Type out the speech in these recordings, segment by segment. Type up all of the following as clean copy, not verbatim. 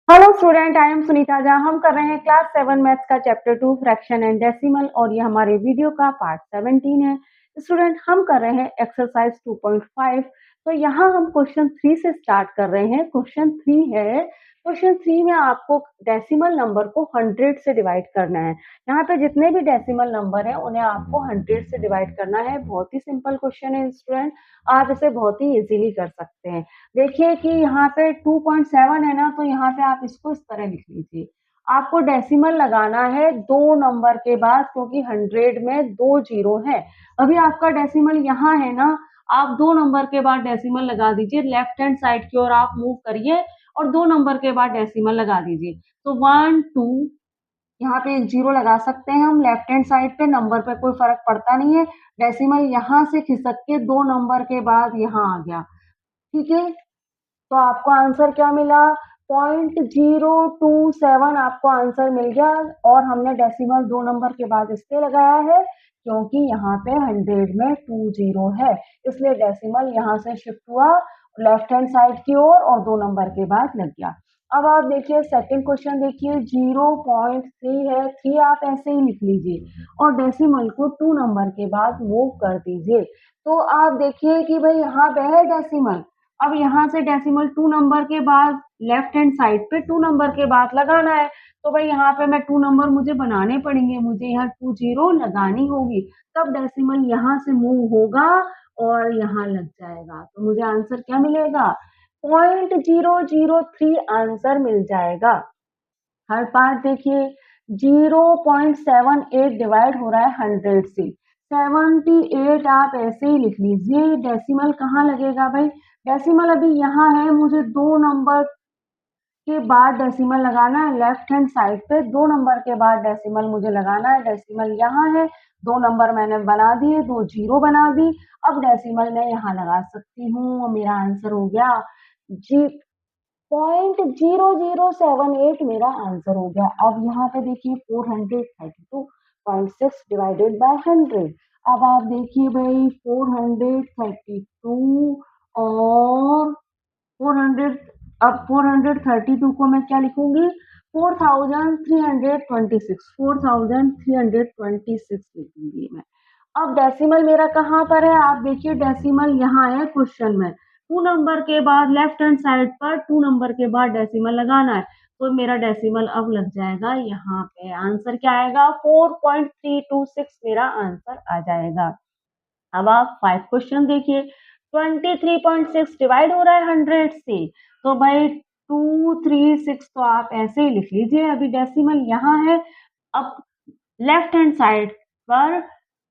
Hello student, I am Sunita Jha. हम कर रहे हैं क्लास 7 मैथ्स का चैप्टर 2 फ्रैक्शन एंड डेसिमल और ये हमारे वीडियो का पार्ट 17 है। स्टूडेंट, हम कर रहे हैं एक्सरसाइज 2.5। तो यहाँ हम क्वेश्चन 3 से स्टार्ट कर रहे हैं। क्वेश्चन 3 है। क्वेश्चन 3 में आपको डेसिमल नंबर को 100 से डिवाइड करना है। यहाँ पे जितने भी डेसिमल नंबर है उन्हें आपको 100 से डिवाइड करना है। बहुत ही सिंपल क्वेश्चन है स्टूडेंट, आप इसे बहुत ही इजीली कर सकते हैं। देखिए कि यहाँ पे 2.7 है ना, तो यहाँ पे आप इसको इस तरह लिख लीजिए। आपको डेसिमल लगाना है 2 नंबर के बाद, क्योंकि 100 में 2 जीरो है। अभी आपका डेसिमल यहाँ है ना, आप 2 नंबर के बाद डेसिमल लगा दीजिए। लेफ्ट हैंड साइड की ओर आप मूव करिए और 2 नंबर के बाद डेसिमल लगा दीजिए। तो 1 2, यहाँ पे एक जीरो लगा सकते हैं हम। लेफ्ट हैंड साइड पे नंबर पे कोई फर्क पड़ता नहीं है। डेसिमल यहाँ से खिसक के 2 नंबर के बाद यहाँ आ गया। ठीक है, तो आपको आंसर क्या मिला? 0.027 आपको आंसर मिल गया। और हमने डेसिमल 2 नंबर के बाद इसलिए लगाया है क्योंकि यहाँ पे 100 में 2 जीरो है, इसलिए डेसिमल यहाँ से शिफ्ट हुआ लेफ्ट हैंड साइड की ओर और 2 नंबर के बाद लग गया। अब आप देखिए सेकंड क्वेश्चन, देखिए 0.3 है। 3 आप ऐसे ही लिख लीजिए और डेसिमल को 2 नंबर के बाद मूव कर दीजिए। तो आप देखिए कि भाई यहाँ पे है डेसिमल। अब यहाँ से डेसिमल 2 नंबर के बाद लेफ्ट हैंड साइड पे 2 नंबर के बाद लगाना है। तो भाई यहाँ पे मैं 2 नंबर मुझे बनाने पड़ेंगे, मुझे यहाँ 2 जीरो लगानी होगी, तब डेसिमल यहाँ से मूव होगा और यहाँ लग जाएगा। तो मुझे आंसर क्या मिलेगा? 0.003 आंसर मिल जाएगा। हर पार्ट देखिए 0.78 डिवाइड हो रहा है 100 से। 78 आप ऐसे ही लिख लीजिए। डेसिमल कहाँ लगेगा भाई? डेसिमल अभी यहाँ है, मुझे 2 नंबर के बाद डेसिमल लगाना है। लेफ्ट हैंड साइड पे 2 नंबर के बाद डेसिमल मुझे लगाना है। डेसिमल यहाँ है, 2 नंबर मैंने बना दिए, 2 जीरो बना दी। अब डेसिमल मैं यहाँ लगा सकती हूँ। मेरा आंसर हो गया जी 0.0078 मेरा आंसर हो गया। अब यहाँ पे देखिए 432.6 डिवाइडेड बाय 100। अब आप देखिए भाई 432 और 400, अब 432 को मैं क्या लिखूंगी? 4326 लिखूंगी मैं। अब डेसिमल मेरा कहाँ पर है? आप देखिए डेसिमल यहाँ है क्वेश्चन में। 2 नंबर के बाद लेफ्ट हैंड साइड पर 2 नंबर के बाद डेसिमल लगाना है, तो मेरा डेसिमल अब लग जाएगा यहाँ पे। आंसर क्या आएगा? 4.326 मेरा आंसर आ जाएगा। अब आप 5 क्वेश्चन देखिए। 23.6 डिवाइड हो रहा है 100 से, तो भाई 236 तो आप ऐसे ही लिख लीजिए। अभी डेसिमल यहाँ है। अब लेफ्ट हैंड साइड पर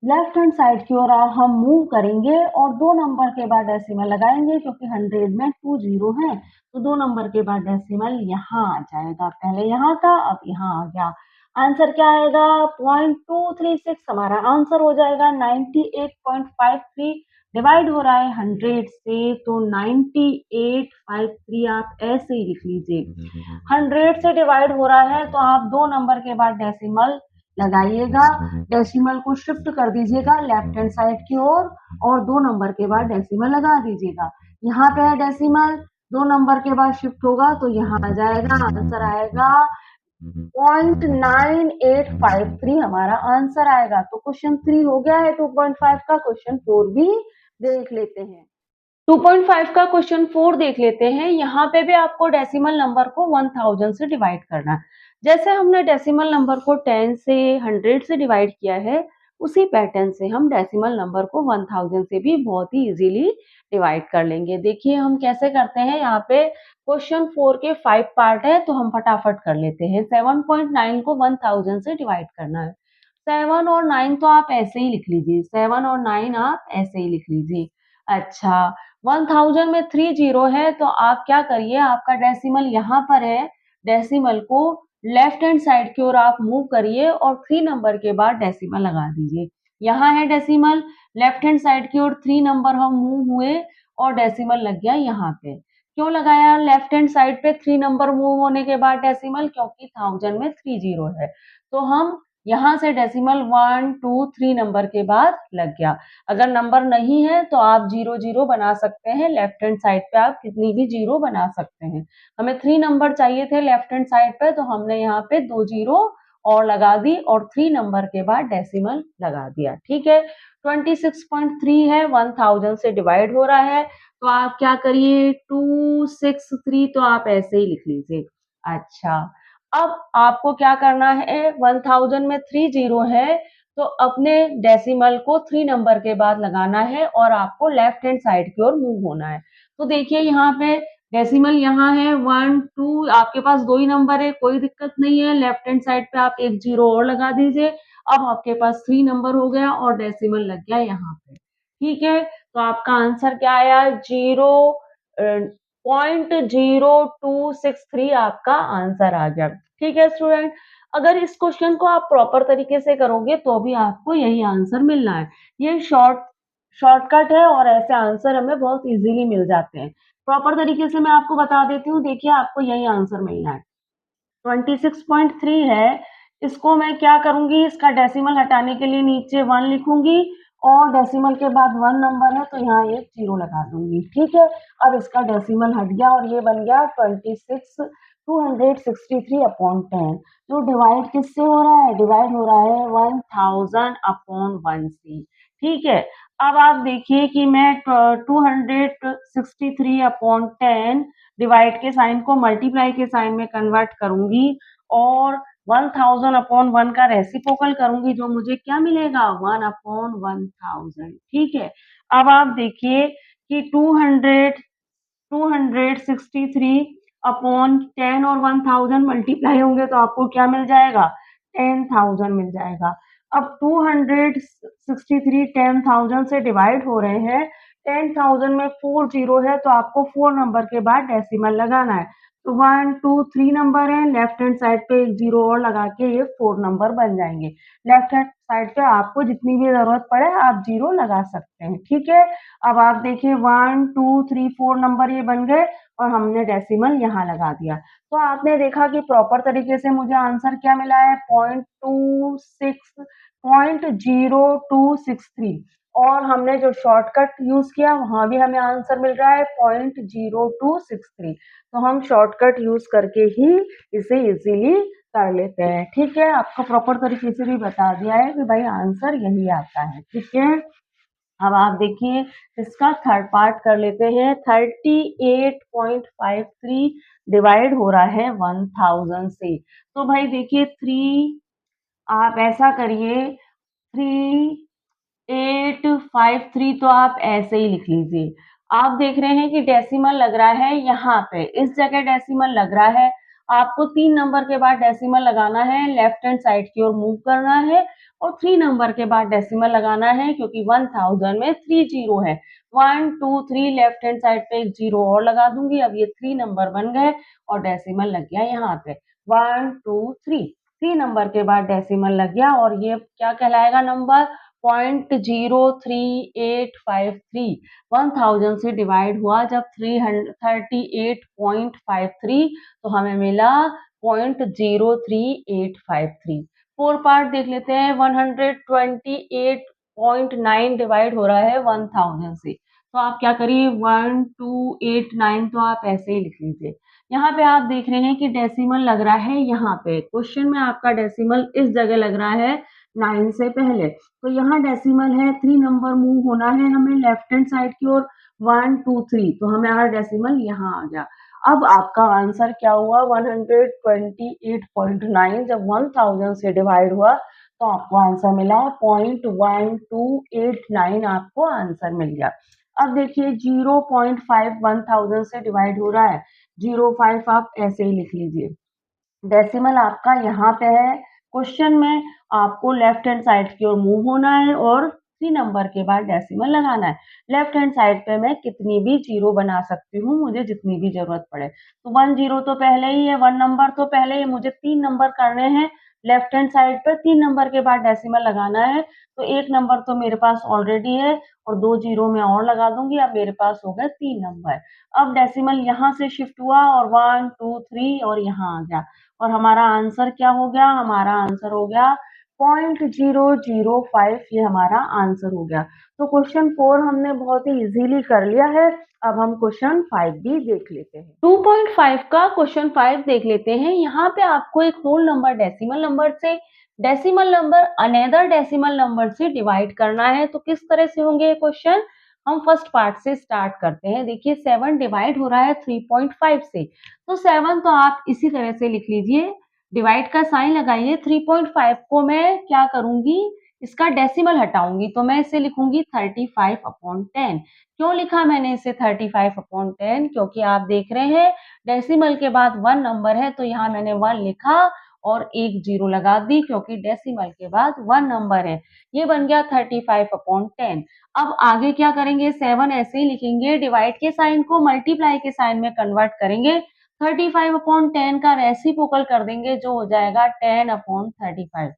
लेफ्ट हैंड साइड की ओर हम मूव करेंगे और 2 नंबर के बाद डेसिमल लगाएंगे, क्योंकि 100 में 2 जीरो है, तो 2 नंबर के बाद डेसिमल यहाँ आ जाएगा। पहले यहाँ था, अब यहाँ आ गया। आंसर क्या आएगा? 0.236 हमारा आंसर हो जाएगा। 98.53 डिवाइड हो रहा है 100 से, तो 9853 आप ऐसे ही लिख लीजिए। 100 से डिवाइड हो रहा है तो आप 2 नंबर के बाद डेसिमल लगाइएगा। डेसिमल को शिफ्ट कर दीजिएगा लेफ्ट हैंड साइड की ओर और 2 नंबर के बाद डेसिमल लगा दीजिएगा। यहाँ पे है डेसिमल, 2 नंबर के बाद शिफ्ट होगा तो यहाँ आ जाएगा। आंसर आएगा 0.9853 हमारा आंसर आएगा। तो क्वेश्चन 3 हो गया है 2.5 का। क्वेश्चन 4 भी देख लेते हैं। 2.5 का क्वेश्चन 4 देख लेते हैं। यहाँ पे भी आपको डेसिमल नंबर को 1000 से डिवाइड करना है। जैसे हमने डेसिमल नंबर को 10 से 100 से डिवाइड किया है, उसी पैटर्न से हम डेसिमल नंबर को 1000 से भी बहुत ही इजीली डिवाइड कर लेंगे। देखिए हम कैसे करते हैं। यहाँ पे क्वेश्चन 4 के 5 पार्ट है, तो हम फटाफट कर लेते हैं। 7.9 को 1000 से डिवाइड करना है। 7 और 9 तो आप ऐसे ही लिख लीजिए। 7 और 9 आप ऐसे ही लिख लीजिए। अच्छा, 1000 में 3 जीरो है, तो आप क्या करिए, आपका डेसिमल यहाँ पर है। डेसिमल को लेफ्ट हैंड साइड की ओर आप मूव करिए और 3 नंबर के बाद डेसिमल लगा दीजिए। यहाँ है डेसिमल, लेफ्ट हैंड साइड की ओर 3 नंबर हम मूव हुए और डेसिमल लग गया यहाँ पे। क्यों लगाया लेफ्ट हैंड साइड पे 3 नंबर मूव होने के बाद डेसिमल? क्योंकि 1000 में 3 जीरो है। तो हम यहाँ से डेसिमल 1 2 3 नंबर के बाद लग गया। अगर नंबर नहीं है तो आप 0 0 बना सकते हैं, लेफ्ट हैंड साइड पे आप कितनी भी 0 बना सकते हैं। हमें 3 नंबर चाहिए थे लेफ्ट हैंड साइड पे, तो हमने यहाँ पे 2 0 और लगा दी और 3 नंबर के बाद डेसिमल लगा दिया। ठीक है, 26.3 है, 1000 से डिवाइड हो रहा है, तो आप क्या करिए 263, तो आप ऐसे ही लिख लीजिए। अच्छा, अब आपको क्या करना है, 1000 में 3 जीरो है, तो अपने डेसिमल को 3 नंबर के बाद लगाना है और आपको लेफ्ट हैंड साइड की ओर मूव होना है। तो देखिए यहाँ पे डेसिमल यहाँ है 1 2, आपके पास 2 ही नंबर है, कोई दिक्कत नहीं है, लेफ्ट हैंड साइड पे आप एक जीरो और लगा दीजिए। अब आपके पास 3 नंबर हो गया और डेसिमल लग गया यहाँ पे। ठीक है, तो आपका आंसर क्या आया, 0.0263 आपका आंसर आ गया। ठीक है स्टूडेंट, अगर इस क्वेश्चन को आप प्रॉपर तरीके से करोगे तो भी आपको यही आंसर मिलना है। ये शॉर्टकट है और ऐसे आंसर हमें बहुत इजीली मिल जाते हैं। प्रॉपर तरीके से मैं आपको बता देती हूँ, देखिए आपको यही आंसर मिलना है। 26.3 है, इसको मैं क्या करूंगी, इसका डेसिमल हटाने के लिए नीचे 1 लिखूंगी और डेसिमल के बाद 1 नंबर है तो यहाँ एक जीरो लगा दूंगी। ठीक है, अब इसका डेसिमल हट गया और ये बन गया 263 अपॉन 10। तो डिवाइड किससे हो रहा है, डिवाइड हो रहा है 1000 अपॉन 1 से। ठीक है, अब आप देखिए कि मैं 263 अपॉन 10 डिवाइड के साइन को मल्टीप्लाई के साइन में कन्वर्ट करूंगी और 1000 अपॉन 1 का रेसिप्रोकल करूंगी, जो मुझे क्या मिलेगा 1 अपॉन 1000। ठीक है, अब आप देखिए कि 263 अपॉन 10 और 1000 मल्टीप्लाई होंगे तो आपको क्या मिल जाएगा, 10,000 मिल जाएगा। अब 263 10,000 से डिवाइड हो रहे हैं, 10,000 में 4 जीरो है तो आपको 4 नंबर के बाद डेसिमल लगाना है। तो 1 2 3 नंबर है, लेफ्ट हैंड साइड पे एक जीरो और लगा के ये 4 नंबर बन जाएंगे। लेफ्ट हैंड साइड पे आपको जितनी भी जरूरत पड़े आप जीरो लगा सकते हैं। ठीक है, अब आप देखिए 1 2 3 4 नंबर ये बन गए और हमने डेसिमल यहाँ लगा दिया। तो आपने देखा कि प्रॉपर तरीके से मुझे आंसर क्या मिला है, 0.0263 और हमने जो शॉर्टकट यूज किया वहां भी हमें आंसर मिल रहा है 0.0263। तो हम शॉर्टकट यूज करके ही इसे इजीली कर लेते हैं। ठीक है, आपको प्रॉपर तरीके से भी बता दिया है कि भाई आंसर यही आता है। ठीक है, अब आप देखिए इसका थर्ड पार्ट कर लेते हैं। 38.53 डिवाइड हो रहा है 1000 से, तो भाई देखिए 3, आप ऐसा करिए 3853, तो आप ऐसे ही लिख लीजिए। आप देख रहे हैं कि डेसिमल लग रहा है यहाँ पे, इस जगह डेसिमल लग रहा है, आपको 3 नंबर के बाद डेसिमल लगाना है, लेफ्ट हैंड साइड की ओर मूव करना है और 3 नंबर के बाद डेसिमल लगाना है, क्योंकि 1000 में 3 जीरो है। 1 2 3 लेफ्ट हैंड साइड पे एक जीरो और लगा दूंगी, अब ये 3 नंबर बन गए और डेसिमल लग गया यहाँ पे 1 2 3। 3 नंबर के बाद डेसिमल लग गया और ये क्या कहलाएगा नंबर, 0.0853। 1000 से डिवाइड हुआ जब 338.53, तो हमें मिला 0.03853। फोर पार्ट देख लेते हैं। 128.9 डिवाइड हो रहा है 1000 से, तो आप क्या करिए 1289, तो आप ऐसे ही लिख लीजिए। यहाँ पे आप देख रहे हैं कि डेसिमल लग रहा है, यहाँ पे क्वेश्चन में आपका डेसिमल इस जगह लग रहा है 9 से पहले, तो यहाँ डेसिमल है 3 नंबर मूव होना है हमें लेफ्ट हैंड साइड की ओर 1 2 3, तो हमारा डेसिमल यहाँ आ गया। अब आपका आंसर क्या हुआ, 128.9 जब 1000 से डिवाइड हुआ तो आपको आंसर मिला 0.1289, आपको आंसर मिल गया। अब देखिए 0.5 1000 से डिवाइड हो रहा है, 0.5 आप ऐसे ही लिख लीजिए। डेसिमल आपका यहाँ पे है, क्वेश्चन में आपको लेफ्ट हैंड साइड की ओर मूव होना है और 3 नंबर के बाद डेसिमल लगाना है। लेफ्ट हैंड साइड पे मैं कितनी भी जीरो बना सकती हूँ, मुझे जितनी भी जरूरत पड़े। तो 1 जीरो तो पहले ही है, 1 नंबर तो पहले ही, मुझे 3 नंबर करने हैं लेफ्ट हैंड साइड पे, 3 नंबर के बाद डेसिमल लगाना है, तो 1 नंबर तो मेरे पास ऑलरेडी है और 2 जीरो में और लगा दूंगी, अब मेरे पास हो गए 3 नंबर। अब डेसिमल यहाँ से शिफ्ट हुआ और 1 2 3 और यहाँ आ गया और हमारा आंसर क्या हो गया, हमारा आंसर हो गया 0.005 ये हमारा आंसर हो गया। तो क्वेश्चन 4 हमने बहुत ही इजीली कर लिया है। अब हम क्वेश्चन 5 भी देख लेते हैं। 2.5 का क्वेश्चन 5 देख लेते हैं। यहाँ पे आपको एक whole number decimal number another decimal number से डिवाइड करना है। तो किस तरह से होंगे ये क्वेश्चन? हम फर्स्ट पार्ट से स्टार्ट करते हैं। देखिए 7 डिवाइड हो रहा है 3.5 से, तो 7 तो आप इसी तरह से लिख लीजिए, डिवाइड का साइन लगाइए। 3.5 को मैं क्या करूंगी, इसका डेसिमल हटाऊंगी, तो मैं इसे लिखूंगी 35/10। क्यों लिखा मैंने इसे 35/10? क्योंकि आप देख रहे हैं डेसिमल के बाद 1 नंबर है, तो यहाँ मैंने 1 लिखा और एक 0 लगा दी, क्योंकि डेसिमल के बाद 1 नंबर है। ये बन गया 35/10। अब आगे क्या करेंगे, 7 ऐसे ही लिखेंगे, डिवाइड के साइन को मल्टीप्लाई के साइन में कन्वर्ट करेंगे। 35/10 का रेसिप्रोकल कर देंगे, जो हो जाएगा 10/35।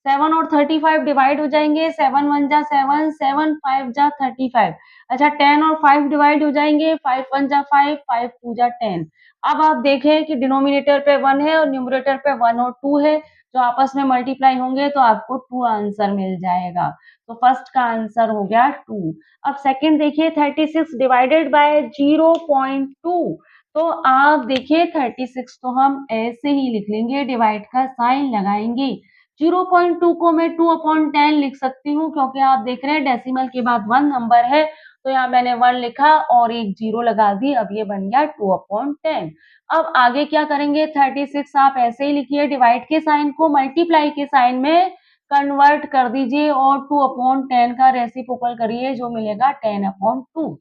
7 और 35 डिवाइड हो जाएंगे, 7 1 जा 7, 7 5 जा 35। अच्छा 10 और 5 डिवाइड हो जाएंगे, 5 1 जा 5, 5 2 जा 10। अब आप देखें कि डिनोमिनेटर पे 1 है और न्यूमरेटर पे 1 और 2 है, जो आपस में मल्टीप्लाई होंगे तो आपको 2 आंसर मिल जाएगा। तो फर्स्ट का आंसर हो गया 2। अब सेकंड देखिए, 36 डिवाइडेड बाय 0.2। तो आप देखिए 36 तो हम ऐसे ही लिख लेंगे, डिवाइड का साइन लगाएंगे। 0.2 को मैं 2/10 लिख सकती हूँ, क्योंकि आप देख रहे हैं डेसिमल के बाद 1 नंबर है, तो यहाँ मैंने 1 लिखा और एक 0 लगा दी। अब ये बन गया 2/10। अब आगे क्या करेंगे, 36 आप ऐसे ही लिखिए, डिवाइड के साइन को मल्टीप्लाई के साइन में कन्वर्ट कर दीजिए और 2/10 का रेसिप्रोकल करिए, जो मिलेगा 10/2।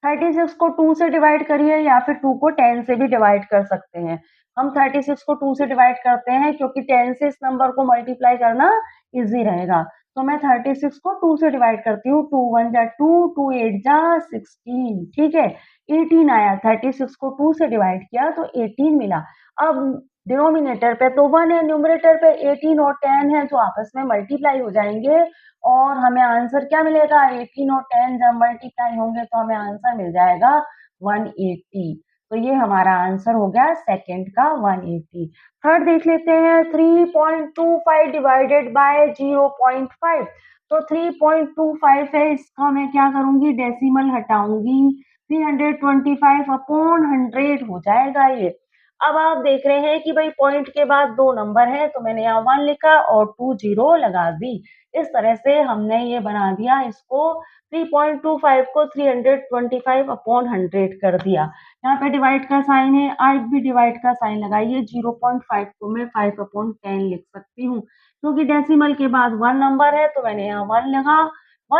36 को 2 से डिवाइड करिए या फिर 2 को 10 से भी डिवाइड कर सकते हैं। हम 36 को 2 से डिवाइड करते हैं, क्योंकि 10 से इस नंबर को मल्टीप्लाई करना इजी रहेगा। तो मैं 36 को 2 से डिवाइड करती हूँ। 2 1 जा 2, 2 8 जा 16, ठीक है। 18 आया, 36 को 2 से डिवाइड किया तो 18 मिला। अब डिनोमिनेटर पे तो 1 है, न्यूमरेटर पे 18 और 10 है, जो आपस में मल्टीप्लाई हो जाएंगे और हमें आंसर क्या मिलेगा, 18 और 10 जब मल्टीप्लाई होंगे तो हमें आंसर मिल जाएगा 180। तो ये हमारा आंसर हो गया सेकंड का 180। थर्ड देख लेते हैं, 3.25 डिवाइडेड बाय 0.5। तो 3.25 है, इसका मैं क्या करूंगी, डेसिमल हटाऊंगी, 325/100 हो जाएगा ये। अब आप देख रहे हैं कि भाई पॉइंट के बाद 2 नंबर है, तो मैंने यहाँ 1 लिखा और 2 0 लगा दी। इस तरह से हमने ये बना दिया इसको, 3.25 को 325/100 कर दिया। यहाँ पे डिवाइड का साइन है, आज भी डिवाइड का साइन लगाइए। 0.5 को मैं 5/10 लिख सकती हूँ, क्योंकि डेसिमल के बाद 1 नंबर है, तो मैंने यहाँ 1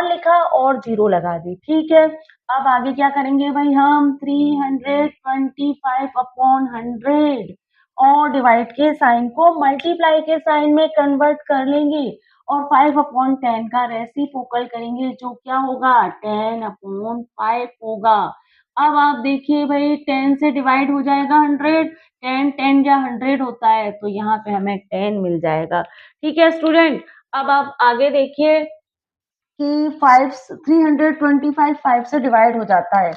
लिखा और 0 लगा दी, ठीक है। अब आगे क्या करेंगे भाई, हम 325/100 और डिवाइड के साइन को मल्टीप्लाई के साइन में कन्वर्ट कर लेंगे और 5/10 का रेसिप्रोकल करेंगे, जो क्या होगा, 10/5 होगा। अब आप देखिए भाई 10 से डिवाइड हो जाएगा 100, 10 10 या 100 होता है, तो यहाँ पे हमें 10 मिल जाएगा, ठीक है स्टूडेंट। अब आप आगे देखिए कि 325 5 से डिवाइड हो जाता है,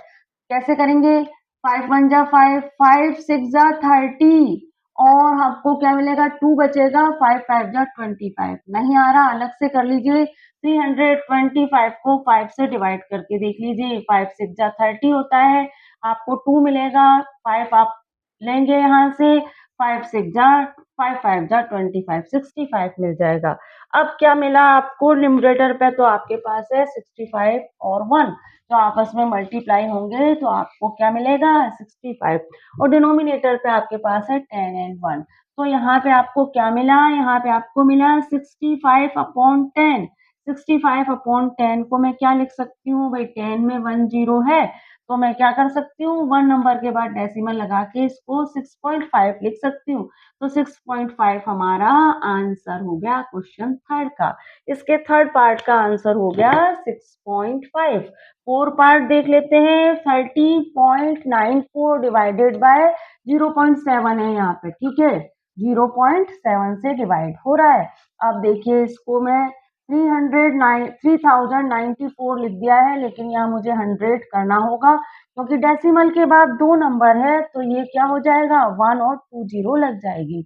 कैसे करेंगे, 5 1 जा 5, 5 6 जा 30 और आपको क्या मिलेगा, 2 बचेगा, 5 5 जा 25। नहीं आ रहा, अलग से कर लीजिए। 325 को 5 से डिवाइड करके देख लीजिए, 5 6 जा 30 होता है, आपको 2 मिलेगा, 5 आप लेंगे यहाँ से, 5 6 जा 5 5 जा 25, 65 मिल जाएगा। अब क्या मिला आपको, न्यूमरेटर पे तो आपके पास है 65 और 1, जो आपस में मल्टीप्लाई होंगे तो आपको क्या मिलेगा, 65, और डिनोमिनेटर पे आपके पास है 10 एंड 1। तो यहाँ पे आपको क्या मिला, यहाँ पे आपको मिला 65/10। 65/10 को मैं क्या लिख सकती हूँ भाई, 10 में 1 0 है, तो मैं क्या कर सकती हूँ, 1 नंबर के बाद डेसिमल लगा के इसको 6.5 लिख सकती हूँ। तो 6.5 हमारा आंसर हो गया क्वेश्चन थर्ड का। इसके थर्ड पार्ट का आंसर हो गया 6.5। फोर पार्ट देख लेते हैं, 30.94 डिवाइडेड बाय 0.7 है यहाँ पे, ठीक है, 0.7 से डिवाइड हो रहा है। अब देखिए इसको मैं 3094 लिख दिया है, लेकिन यहाँ मुझे 100 करना होगा, क्योंकि डेसिमल के बाद 2 नंबर है, तो ये क्या हो जाएगा, 1 और 2 0 लग जाएगी।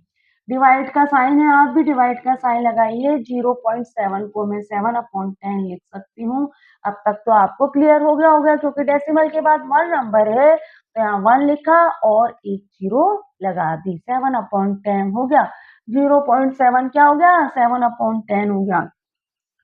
डिवाइड का साइन है, आप भी डिवाइड का साइन लगाइए। 0.7 को मैं 7/10 लिख सकती हूँ। अब तक तो आपको क्लियर हो गया होगा, क्योंकि डेसिमल के बाद 1 नंबर है तो यहाँ 1 लिखा और एक 0 लगा दी। 7/10 हो गया। 0.7 क्या हो गया? 7/10 हो गया।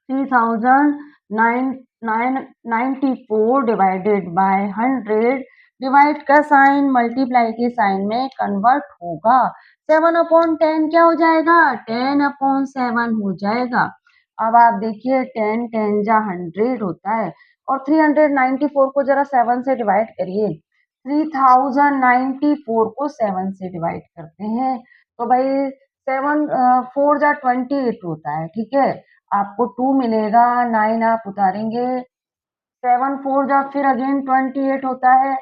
3994 डिवाइडेड बाय 100, डिवाइड का साइन मल्टीप्लाई के साइन में कन्वर्ट होगा। 7/10 क्या हो जाएगा? 10/7 हो जाएगा। अब आप देखिए 10 10 जा 100 होता है, और 394 को जरा 7 से डिवाइड करिए। 3094 को 7 से डिवाइड करते हैं तो भाई 7 4 जा 28 होता है, ठीक है। आपको 2 मिलेगा, 9 आप उतारेंगे, 7 4 जा फिर अगेन 28 होता है।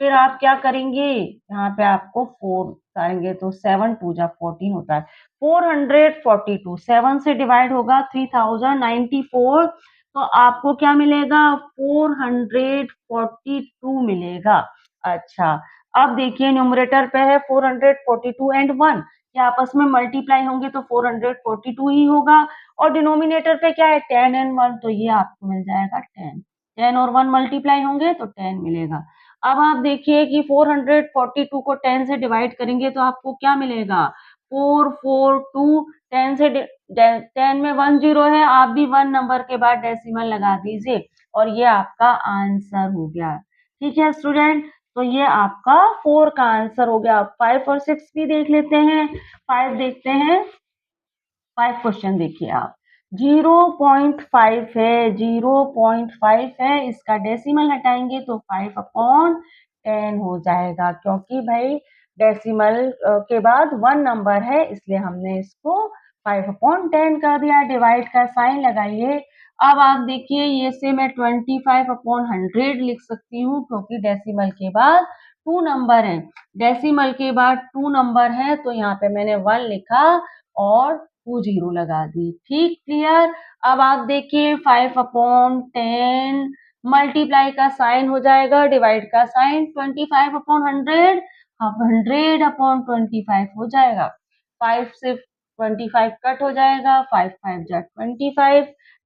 फिर आप क्या करेंगे? यहाँ पे आपको 4 उतारेंगे तो 7 2 जा 14 होता है। 442 7 से डिवाइड होगा 3094, तो आपको क्या मिलेगा? 442 मिलेगा। अच्छा, अब देखिए न्यूमरेटर पे है 442 एंड 1, ये आपस में मल्टीप्लाई होंगे तो 442 ही होगा। और डिनोमिनेटर पे क्या है? 10 एंड 1, तो ये आपको मिल जाएगा 10। 10 और 1 मल्टीप्लाई होंगे तो 10 मिलेगा। अब आप देखिए कि 442 को 10 से डिवाइड करेंगे तो आपको क्या मिलेगा? 442 10 से 10 में 1 0 है, आप भी 1 नंबर के बाद डेसिमल लगा दीजिए और ये आपका आंसर हो गया। ठीक है स्टूडेंट, तो ये आपका 4 का आंसर हो गया। 5 और 6 भी देख लेते हैं। 5 देखते हैं। 5 क्वेश्चन देखिए आप। 0.5 है, 0.5 है, इसका डेसिमल हटाएंगे तो 5/10 हो जाएगा, क्योंकि भाई डेसिमल के बाद 1 नंबर है इसलिए हमने इसको 5/10 कर दिया। डिवाइड का साइन लगाइए। अब आप देखिए ये से मैं 25/100 लिख सकती हूँ, क्योंकि डेसिमल के बाद 2 नंबर है। डेसिमल के बाद 2 नंबर है तो यहाँ पे मैंने 1 लिखा और 2 0 लगा दी। ठीक, क्लियर। अब आप देखिए 5/10 मल्टीप्लाई का साइन हो जाएगा, डिवाइड का साइन 25/100, अब 100/25 हो जाएगा। 5 से 25 कट हो जाएगा, 5 5 जा 25,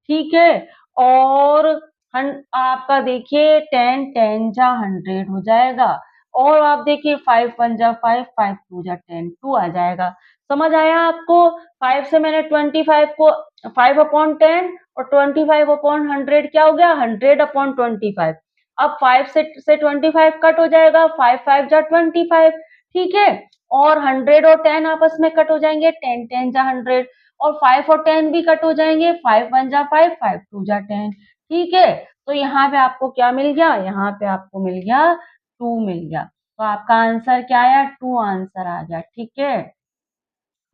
ठीक है। और आपका देखिए 10 10 जा 100 हो जाएगा। और आप देखिए 5 1 जा 5, 5 2 जा 10, 2 आ जाएगा। समझ आया आपको? 5 से मैंने 25 को 5/10 और 25/100 क्या हो गया? 100/25। अब 5 से 25 कट हो जाएगा, 5 5 जा 25, ठीक है। और 100 और 10 आपस में कट हो जाएंगे, 10 10 जा 100, और 5 और 10 भी कट हो जाएंगे, 5 1 जा 5, 5 2 जा 10, ठीक है। तो यहाँ पे आपको क्या मिल गया? यहाँ पे आपको मिल गया 2 मिल गया। तो आपका आंसर क्या आया? 2 आंसर आ गया, ठीक है।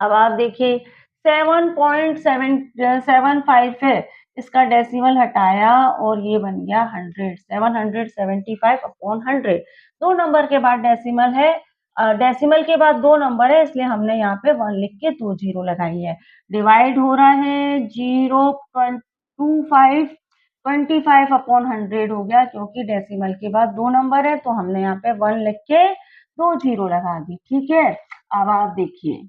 अब आप देखिए 7.775 है, इसका डेसिमल हटाया और ये बन गया 100। 775/100, 2 नंबर के बाद डेसिमल है। डेसिमल के बाद 2 नंबर है इसलिए हमने यहाँ पे 1 लिख के 2 0 लगाई है। डिवाइड हो रहा है 0.25, 25/100 हो गया, क्योंकि डेसिमल के बाद 2 नंबर है तो हमने यहाँ पे 1 लिख के 2 0 लगा दी, ठीक है। अब आप देखिए,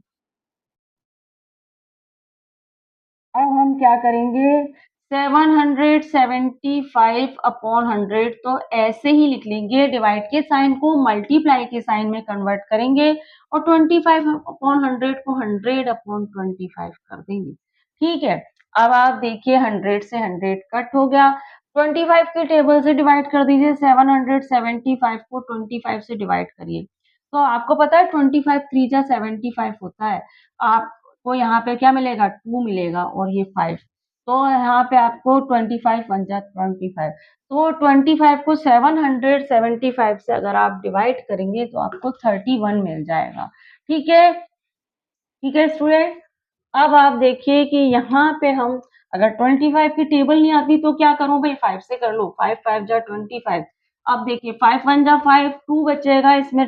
अब हम क्या करेंगे? 775/100 तो ऐसे ही लिख लेंगे, डिवाइड के साइन को मल्टीप्लाई के साइन में कन्वर्ट करेंगे और 25/100 को 100/25 कर देंगे, ठीक है। अब आप देखिए 100 से 100 कट हो गया। 25 के टेबल से डिवाइड कर दीजिए, 775 को 25 से डिवाइड करिए तो आपको पता है 25 3 जा 75 होता है। आपको यहाँ पे क्या मिलेगा? 2 मिलेगा और ये 5, तो यहाँ पे आपको 25 1 जा 25, तो 25 को 775 से अगर आप डिवाइड करेंगे तो आपको 31 मिल जाएगा, ठीक है। ठीक है स्टूडेंट, अब आप देखिए कि यहाँ पे हम अगर 25 की टेबल नहीं आती तो क्या करूं भाई? 5 से कर लो, 5 5 जा 25। अब देखिए 5 1 जा 5, 2 बचेगा, इसमें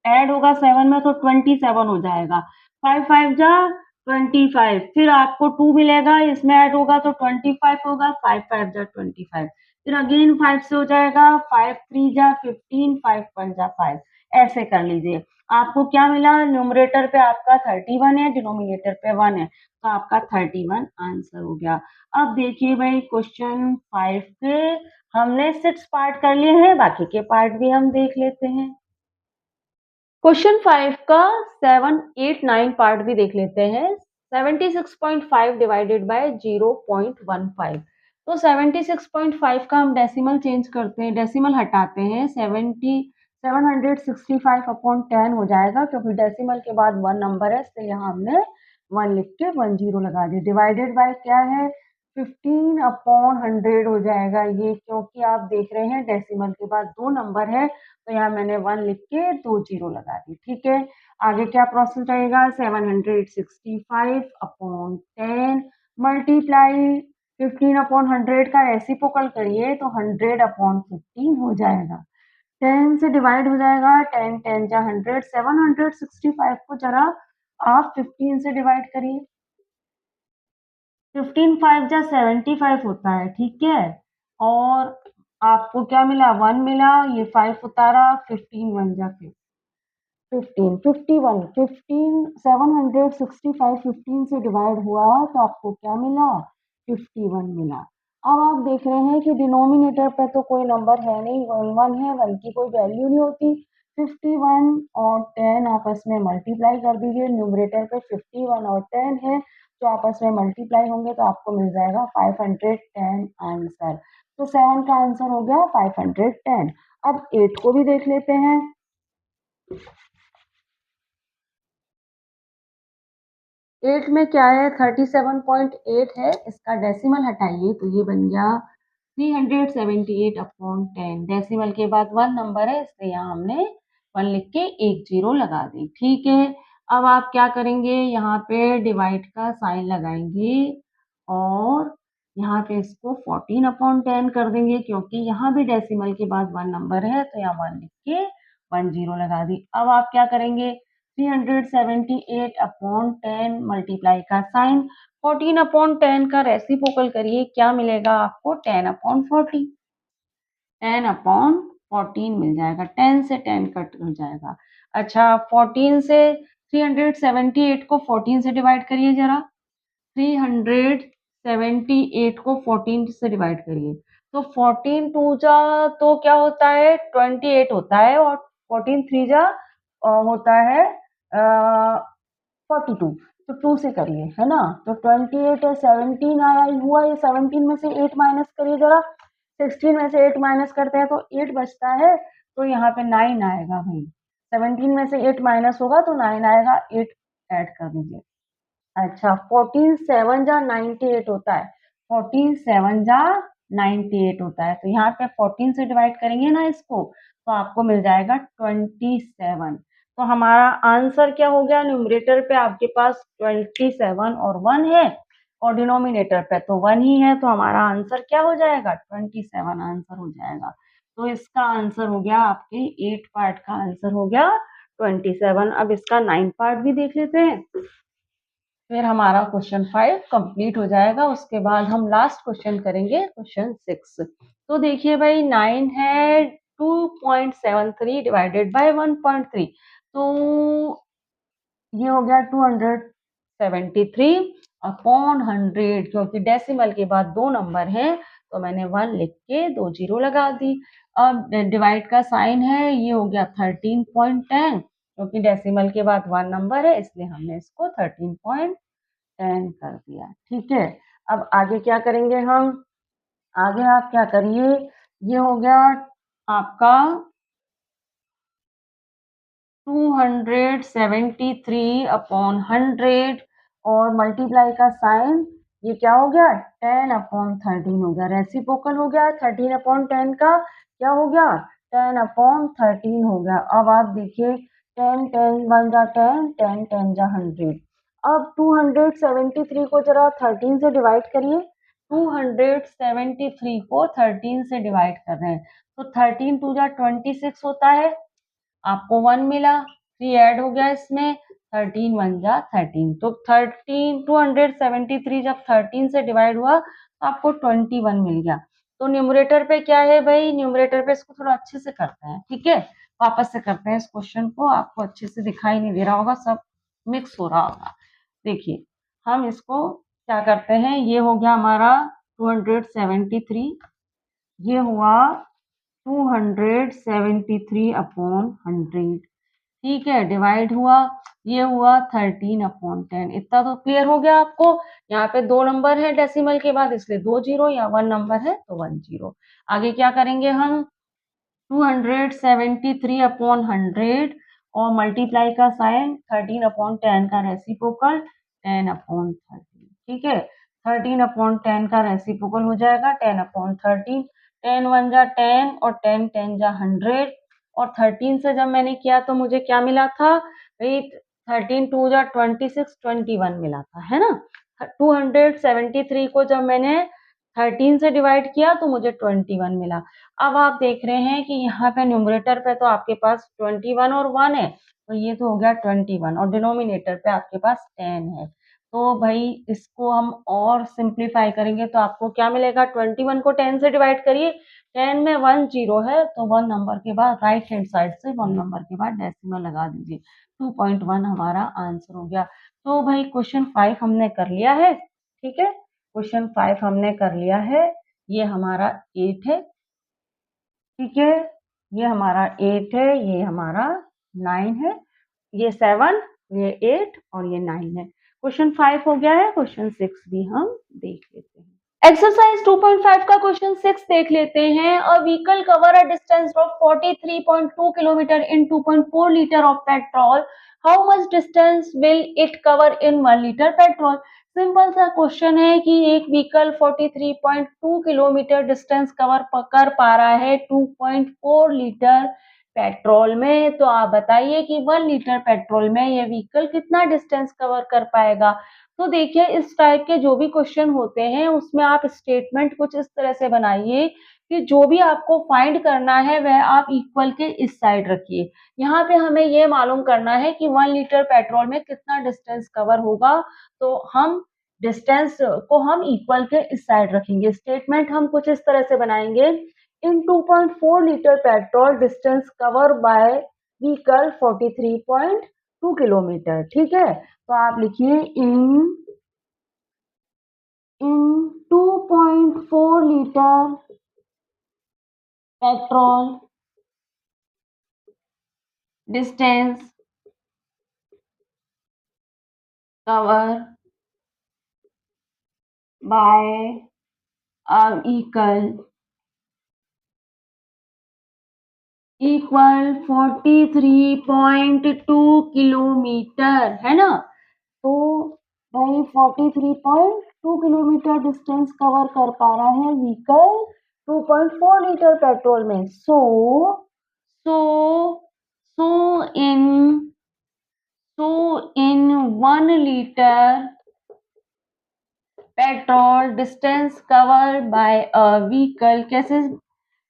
ऐड होगा 7 में तो 27 हो जाएगा। 5 5 जा 25, फिर आपको 2 मिलेगा, इसमें ऐड होगा तो 25 होगा, 5 5 जा 25। फिर अगेन 5 से हो जाएगा, 5 3 जा 15, 5 1 जा 5, ऐसे कर लीजिए। आपको क्या मिला, न्यूमरेटर पे आपका 31 है, डिनोमिनेटर पे 1 है, तो आपका 31 आंसर हो गया। अब देखिए भाई क्वेश्चन 5 के हमने 6 पार्ट कर लिए हैं, बाकी के पार्ट भी हम देख लेते हैं। क्वेश्चन 5 का 7 8 9 पार्ट भी देख लेते हैं। 76.5 डिवाइडेड बाय 0.15, तो 76.5 का हम डेसिमल चेंज करते हैं, डेसिमल हटाते हैं, 765 अपॉन 10 हो जाएगा, क्योंकि डेसिमल के बाद 1 नंबर है, इसलिए यहाँ हमने 1 लिख के 10 लगा दिया। डिवाइडेड बाय क्या है, 15 अपॉन 100 हो जाएगा ये, क्योंकि आप देख रहे हैं डेसिमल के बाद 2 नंबर है, तो यहाँ मैंने 1 लिख के 2 जीरो लगा दी। ठीक है, आगे क्या प्रोसेस रहेगा, 765 अपॉन 10 मल्टीप्लाई 15 अपॉन 100 का रेसिप्रोकल करिए तो 100 अपॉन 15 हो जाएगा। 10 से डिवाइड हो जाएगा, 10 10 जा 100, 765 को जरा आप 15 से डिवाइड करिए, 15 5 जा 75 होता है। ठीक है, और आपको क्या मिला, 1 मिला, ये 5 उतारा, 15 1 जा 15 51 15 765 15 से डिवाइड हुआ तो आपको क्या मिला, 51 मिला। अब आप देख रहे हैं कि डिनोमिनेटर पे तो कोई नंबर है नहीं, 1 1 है, 1 की कोई वैल्यू नहीं होती। 51 और 10 आपस में मल्टीप्लाई कर दीजिए, न्यूमरेटर पे 51 और 10 है, तो आपस में मल्टीप्लाई होंगे तो आपको मिल जाएगा 510 आंसर। तो 7 का आंसर हो गया 510। अब 8 को भी देख लेते हैं। 8 में क्या है, 37.8 है, इसका डेसिमल हटाइए तो ये बन गया 378 अपॉन 10। डेसिमल के बाद 1 नंबर है, इसलिए यहाँ हमने 1 लिख के 1 जीरो लगा दी। ठीक है, अब आप क्या करेंगे, यहाँ पे डिवाइड का साइन लगाएंगे और यहाँ पे इसको 14 अपॉन 10 कर देंगे, क्योंकि यहाँ भी डेसिमल के बाद 1 नंबर है, तो यहाँ 1 लिख के 1 जीरो लगा दी। अब आप क्या करेंगे, 378 अपॉन 10 मल्टीप्लाई का साइन, 14 अपॉन 10 का रेसिप्रोकल करिए, क्या मिलेगा आपको, 10 अपॉन 40, 10 अपॉन 14 मिल जाएगा, 10 से 10 कट हो जाएगा। अच्छा, 14 से 378 को 14 से डिवाइड करिए जरा, 378 को 14 से डिवाइड करिए, तो 14 टू जा तो क्या होता है, 28 होता है, और 14 थ्री जा होता है 42, तो 2 से करिए, है ना, तो 28 है, 17 आया हुआ, ये 17 में से 8 माइनस करिए जरा, 16 में से 8 माइनस करते हैं तो 8 बचता है, तो यहाँ पे 9 आएगा भाई, 17 में से 8 माइनस होगा तो 9 आएगा, 8 ऐड कर दीजिए। अच्छा, 14 7 जा 98 होता है, 14 7 जा 98 होता है, तो यहाँ पे 14 से डिवाइड करेंगे ना इसको, तो आपको मिल जाएगा 27। तो हमारा आंसर क्या हो गया, न्यूमरेटर पे आपके पास 27 और 1 है, और डिनोमिनेटर पे तो 1 ही है, तो हमारा आंसर क्या हो जाएगा, 27 आंसर हो जाएगा। तो इसका आंसर हो गया, आपके 8 पार्ट का आंसर हो गया 27। अब इसका 9 पार्ट भी देख लेते हैं, फिर हमारा क्वेश्चन 5 कंप्लीट हो जाएगा। उसके बाद हम लास्ट क्वेश्चन करेंगे, क्वेश्चन 6। तो देखिए भाई, 9 है 2.73 डिवाइडेड बाय 1.3, तो ये हो गया 273 अपॉन 100, क्योंकि डेसिमल के बाद 2 नंबर है, तो मैंने 1 लिख के 2 जीरो लगा दी। अब डिवाइड का साइन है, ये हो गया 13.10, क्योंकि डेसिमल के बाद 1 नंबर है, इसलिए हमने इसको 13.10 कर दिया। ठीक है, अब आगे क्या करेंगे हम, आगे आप क्या करिए, ये हो गया आपका 273 अपॉन 100, और मल्टीप्लाई का साइन, ये क्या हो गया, 10 अपॉन 13 हो गया, रेसिप्रोकल हो गया, 13 अपॉन 10 का क्या हो गया, 10 अपॉन 13 हो गया। अब आप देखिए, 10 10 1 जा 10, 10 10 जा 100। अब 273 को जरा 13 से डिवाइड करिए, 273 को 13 से डिवाइड कर रहे हैं, तो 13 टू जा 26 होता है, आपको 1 मिला, 3 ऐड हो गया इसमें, 13 1 जा 13, तो 13 273 जब 13 से डिवाइड हुआ तो आपको 21 मिल गया। तो न्यूमरेटर पे क्या है भाई, न्यूमरेटर पे इसको थोड़ा अच्छे से करते हैं, ठीक है, वापस से करते हैं इस क्वेश्चन को, आपको अच्छे से दिखाई नहीं दे रहा होगा, सब मिक्स हो रहा होगा। देखिए हम इसको क्या करते हैं, ये हो गया हमारा 273, ये हुआ 273 अपॉन 100, ठीक है, डिवाइड हुआ, ये हुआ 13/10। इतना तो क्लियर हो गया आपको। यहाँ पे 2 नंबर है डेसिमल के बाद, इसलिए 2 जीरो, या 1 नंबर है तो 1 जीरो। आगे क्या करेंगे हम, 273/100 और मल्टीप्लाई का साइन, 13/10 का रेसिप्रोकल, 10/13, ठीक है, 13/10 का रेसिप्रोकल हो जाएगा 10/13, 10 1 जा 10 और 10 10 जा 100, और 13 से जब मैंने किया तो मुझे क्या मिला था भाई, 13 2 जा 26, 21 मिला था, है ना। 273 को जब मैंने 13 से डिवाइड किया तो मुझे 21 मिला। अब आप देख रहे हैं कि यहाँ पे न्यूमरेटर पे तो आपके पास 21 और 1 है, तो ये तो हो गया 21, और डिनोमिनेटर पे आपके पास 10 है। तो भाई इसको हम और सिंप्लीफाई करेंगे तो आपको क्या मिलेगा, 21 को 10 से डिवाइड करिए, 10 में 1 जीरो है तो 1 नंबर के बाद राइट हैंड साइड से 1 नंबर के बाद डेसिमल लगा दीजिए, 2.1 हमारा आंसर हो गया। तो भाई क्वेश्चन 5 हमने कर लिया है, ठीक है, क्वेश्चन 5 हमने कर लिया है, ये हमारा 8 है, ठीक है, ये हमारा 8 है, ये हमारा 9 है, ये 7, ये 8 और ये 9 है। क्वेश्चन 5 हो गया है, क्वेश्चन 6 भी हम देख लेते हैं। एक्सरसाइज 2.5 का क्वेश्चन 6 देख लेते हैं। A vehicle cover a distance of 43.2 kilometre in 2.4 litre of petrol, how much distance will it cover in 1 litre petrol. Simple सा क्वेश्चन है कि एक व्हीकल 43.2 किलोमीटर डिस्टेंस कवर कर पा रहा है 2.4 लीटर पेट्रोल में, तो आप बताइए कि 1 लीटर पेट्रोल में ये व्हीकल कितना डिस्टेंस कवर कर पाएगा। तो देखिए इस टाइप के जो भी क्वेश्चन होते हैं उसमें आप स्टेटमेंट कुछ इस तरह से बनाइए कि जो भी आपको फाइंड करना है वह आप इक्वल के इस साइड रखिए। यहाँ पे हमें ये मालूम करना है कि 1 लीटर पेट्रोल में कितना डिस्टेंस कवर होगा, तो हम डिस्टेंस को हम इक्वल के इस साइड रखेंगे। स्टेटमेंट हम कुछ इस तरह से बनाएंगे, इन 2.4 litre petrol distance cover by vehicle 43.2 kilometre, ठीक है। तो आप लिखिए इन 2.4 litre petrol distance cover y equal 43.2 kilometre, है ना। तो भाई 43.2 किलोमीटर डिस्टेंस कवर कर पा रहा है व्हीकल 2.4 लीटर पेट्रोल में। सो सो सो इन सो इन 1 litre petrol distance cover by a vehicle, कैसे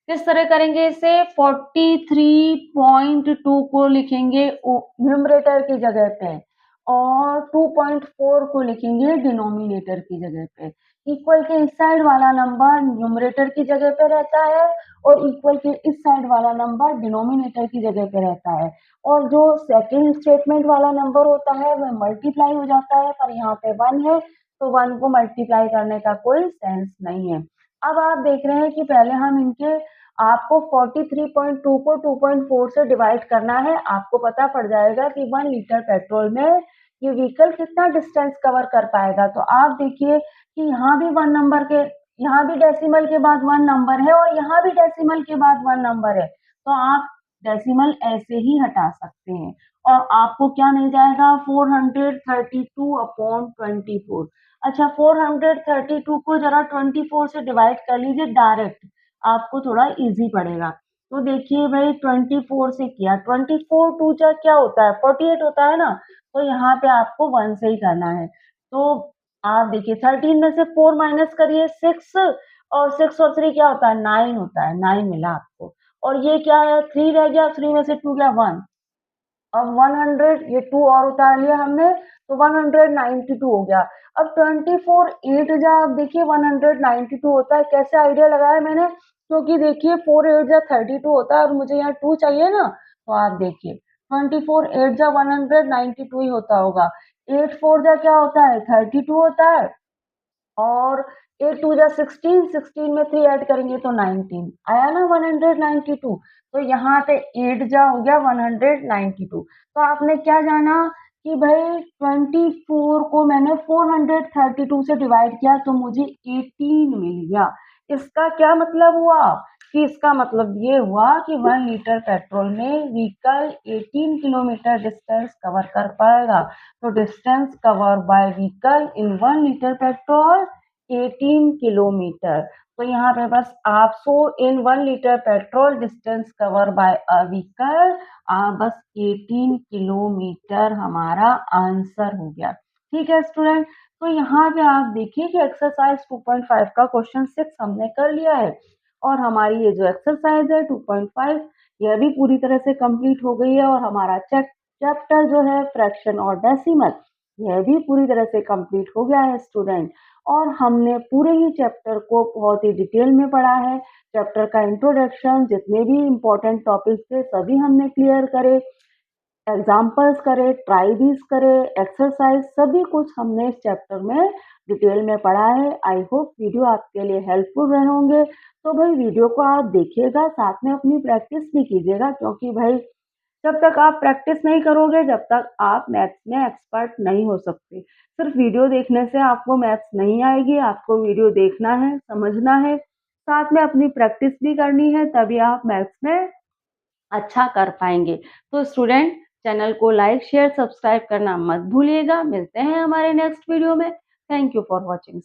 किस तरह करेंगे इसे, 43.2 को लिखेंगे न्यूमरेटर की जगह पे और 2.4 को लिखेंगे डिनोमिनेटर की जगह पे। इक्वल के इस साइड वाला नंबर न्यूमरेटर की जगह पे रहता है और इक्वल के इस साइड वाला नंबर डिनोमिनेटर की जगह पे रहता है, और जो सेकंड स्टेटमेंट वाला नंबर होता है वह मल्टीप्लाई हो जाता है, पर यहाँ पे 1 है तो 1 को मल्टीप्लाई करने का कोई सेंस नहीं है। अब आप देख रहे हैं कि पहले हम इनके आपको 43.2 को 2.4 से डिवाइड करना है, आपको पता पड़ जाएगा कि 1 लीटर पेट्रोल में ये व्हीकल कितना डिस्टेंस कवर कर पाएगा। तो आप देखिए कि यहाँ भी 1 नंबर के, यहाँ भी डेसिमल के बाद 1 नंबर है और यहाँ भी डेसिमल के बाद 1 नंबर है, तो आप डेसिमल ऐसे ही हटा सकते हैं और आपको क्या मिल जाएगा, 432/24। अच्छा 432 को जरा 24 से डिवाइड कर लीजिए डायरेक्ट, आपको थोड़ा इजी पड़ेगा। तो देखिए भाई 24 से किया, 24 टू जा क्या होता है, 48 होता है ना, तो यहाँ पे आपको 1 से ही करना है। तो आप देखिए 13 में से 4 माइनस करिए 6, और 6 और 3 क्या होता है, 9 होता है, 9 मिला आपको। और ये क्या है, 3 रह गया, 3 में से 2 गया 1, अब 100 ये 2 और उतार लिया हमने तो 192 हो गया। अब 24 8 जा अब देखिए 192 होता है। कैसे आइडिया लगाया मैंने, क्योंकि देखिए 4 8 जा 32 होता है और मुझे यहाँ 2 चाहिए ना, तो आप देखिए 24 8 जा 192 ही होता होगा। 8 4 जा क्या होता है 32 होता है और 8 2 जा 16, 16 में 3 ऐड करेंगे तो 19 आया ना 192। तो यहाँ पे 8 जा हो गया 192। तो आपने क्या जाना कि भाई 24 को मैंने 432 से डिवाइड किया तो मुझे 18 मिल गया। इसका क्या मतलब हुआ कि इसका मतलब ये हुआ कि 1 लीटर पेट्रोल में व्हीकल 18 किलोमीटर डिस्टेंस कवर कर पाएगा। तो distance cover by vehicle in 1 litre petrol 18 kilometre. तो यहाँ पे बस आप सो इन 1 litre petrol distance cover by a vehicle बस 18 किलोमीटर हमारा आंसर हो गया। ठीक है स्टूडेंट, तो यहाँ पे आप देखिए कि एक्सरसाइज 2.5 का क्वेश्चन 6 हमने कर लिया है और हमारी ये जो एक्सरसाइज है 2.5 यह भी पूरी तरह से कंप्लीट हो गई है और हमारा चैप्टर जो है फ्रैक्शन और डेसिमल यह भी पूरी तरह से कंप्लीट हो गया है स्टूडेंट। और हमने पूरे ही चैप्टर को बहुत ही डिटेल में पढ़ा है। चैप्टर का इंट्रोडक्शन जितने भी इम्पोर्टेंट टॉपिक्स थे सभी हमने क्लियर करे, एग्जाम्पल्स करे, ट्राइवीज करे, एक्सरसाइज सभी कुछ हमने इस चैप्टर में डिटेल में पढ़ा है। आई होप वीडियो आपके लिए हेल्पफुल रहे होंगे। तो भाई वीडियो को आप देखिएगा, साथ में अपनी प्रैक्टिस भी कीजिएगा, क्योंकि भाई जब तक आप प्रैक्टिस नहीं करोगे जब तक आप मैथ्स में एक्सपर्ट नहीं हो सकते। सिर्फ वीडियो देखने से आपको मैथ्स नहीं आएगी, आपको वीडियो देखना है, समझना है, साथ में अपनी प्रैक्टिस भी करनी है, तभी आप मैथ्स में अच्छा कर पाएंगे। तो स्टूडेंट चैनल को लाइक शेयर सब्सक्राइब करना मत भूलिएगा। मिलते हैं हमारे नेक्स्ट वीडियो में। Thank you for watching.